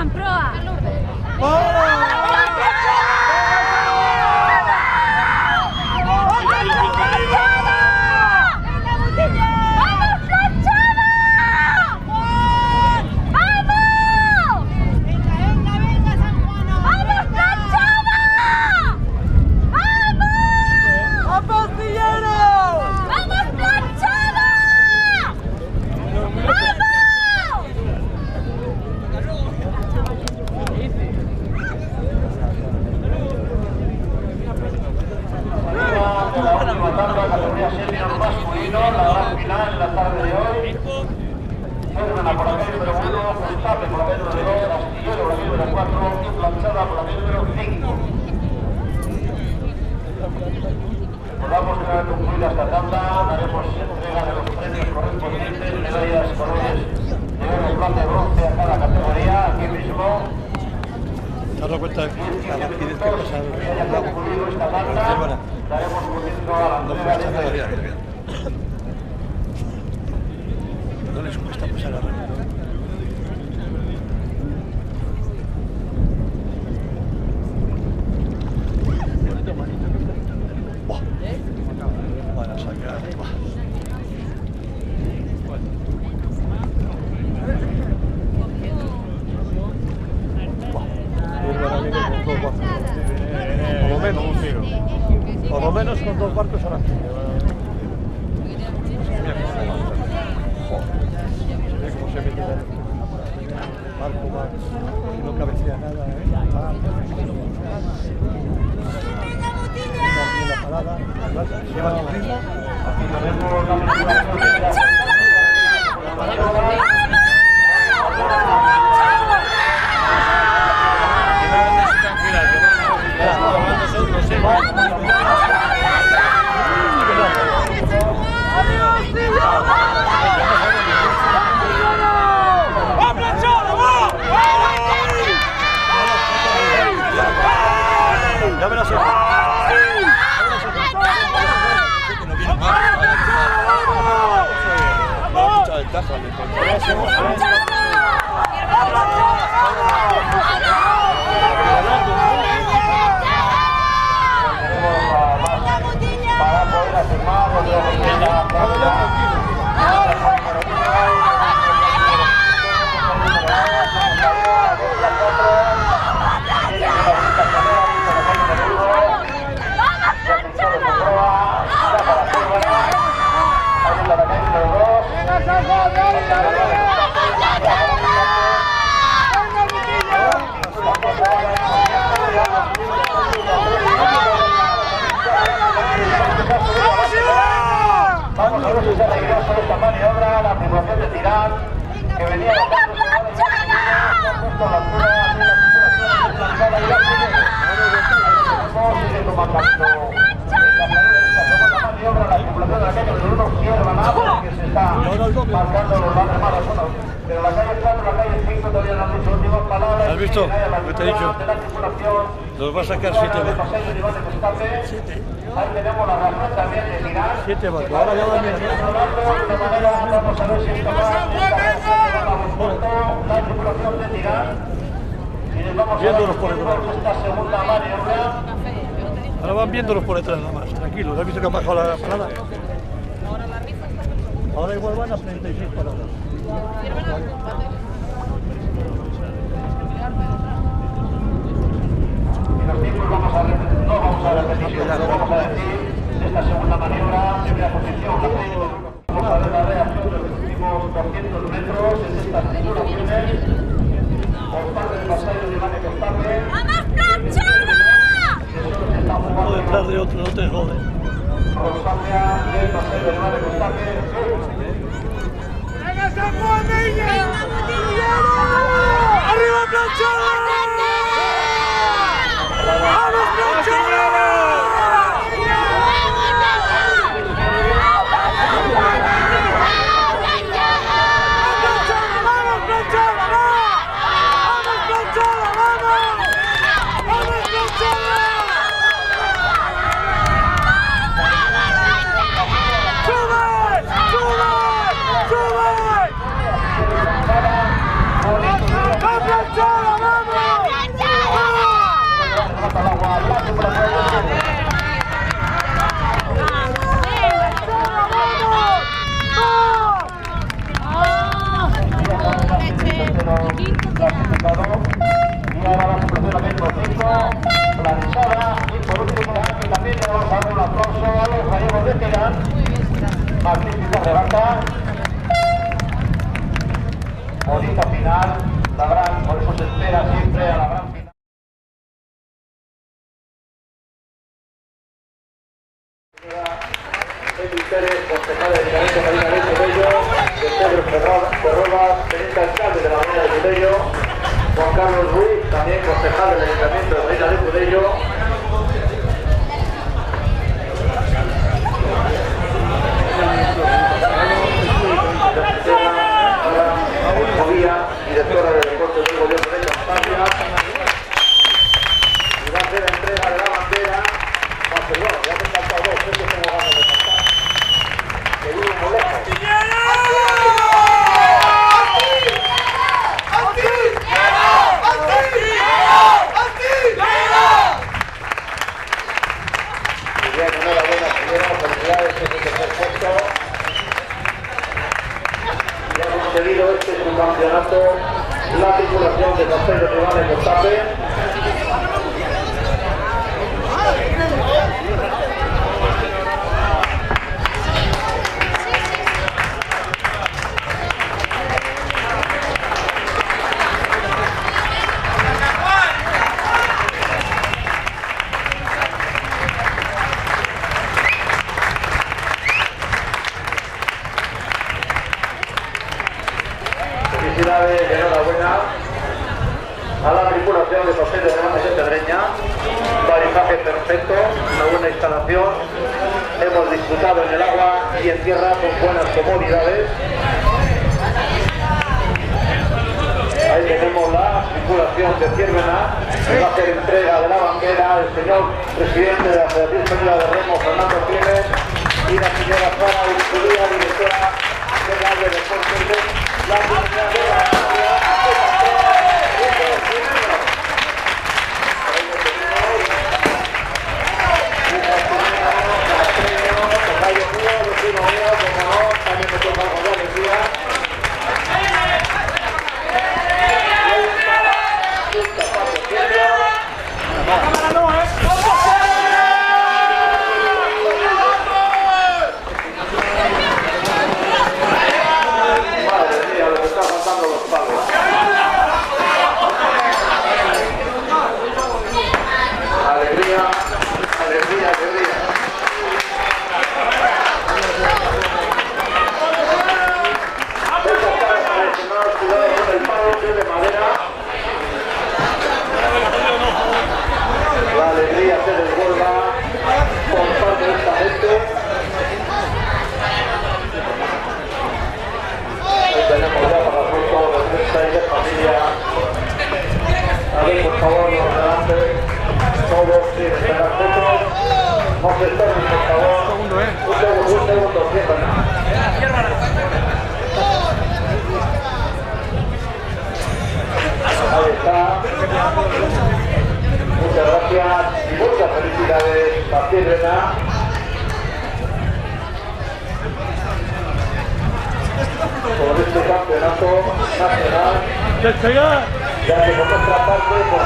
Sebastián, proa. Podamos tener concluida esta tanda, daremos entrega de los premios correspondientes, medallas, colores de oro, plata y bronce a cada categoría, aquí mismo. ¿Te has dado cuenta de la rapidez que pasa el haya concluido esta tanda, daremos comienzo a la entrega de no le supuesta pasar la rápido. Van a sacar. Por lo menos con 2 barcos ahora. Cómo se mete el barco va, y no cabecea nada, la parada, lleva el ritmo. Ya verás. Mucha ventaja, me para poder afirmar vamos a ver si se alegró por esta maniobra, la tripulación de Tirán, que venía a ¿Has visto lo que te he dicho? Nos va a sacar 7 barcos. Ahí tenemos la razón también de Tirán. 7 barcos, ahora ya van bien. De manera, vamos a ver si esto va la tripulación de Tirán. Y les vamos a ver esta segunda maniobra. Ahora van viéndolos por detrás nada más, tranquilos. ¿Has visto que han bajado la parada? Ahora igual van a 36 paradas. Vamos a repetir, no vamos a repetir, vamos a decir esta segunda maniobra, primera posición, vamos a ver la reacción de los últimos 200 metros en estas tripulaciones, por parte del vasallo de Iván Costape. ¡Vamos, Planchada! Uno detrás de otro, no te jodes. Rosalia del vasallo de Iván Costape. ¡Venga, San Juan de ella! ¡Arriba, Planchada! ¡Vamos, Planchada! ¡Vamos, Planchada! bonita final, la gran, por eso se espera siempre a la gran final. Señora Pérez, concejal de Ayuntamiento Marina de Cudello, de Pedro Ferrobas, teniente alcalde de la Marina de Cudello, Juan Carlos Ruiz, también concejal del Ayuntamiento de Marina de Cudello. Directora de Deportes del Gobierno de Campaña, y va a hacer la entrega de la bandera. Bueno, ya me han faltado dos, tengo ganas de pasar. Que vive muy lejos. Muy bien, enhorabuena, señora, felicidades, es el tercer puesto. Ya hemos conseguido este subcampeonato, la tripulación de José de Rivales de Tape. Felicidades y enhorabuena a la tripulación de José de Rivales de Pedreña. Un balizaje perfecto, una buena instalación. Hemos disfrutado en el agua y en tierra con buenas comodidades. Ahí tenemos la tripulación de Ciervena, que va a hacer entrega de la bandera el señor presidente de la Federación Española de Remo, Fernando Clemes, y la señora Sara Urculía, directora general de Deportes de la Comunidad de la Comunidad. Ahí está. Muchas gracias y muchas felicidades a Ciervena. Por este campeonato nacional, ya que por nuestra parte, por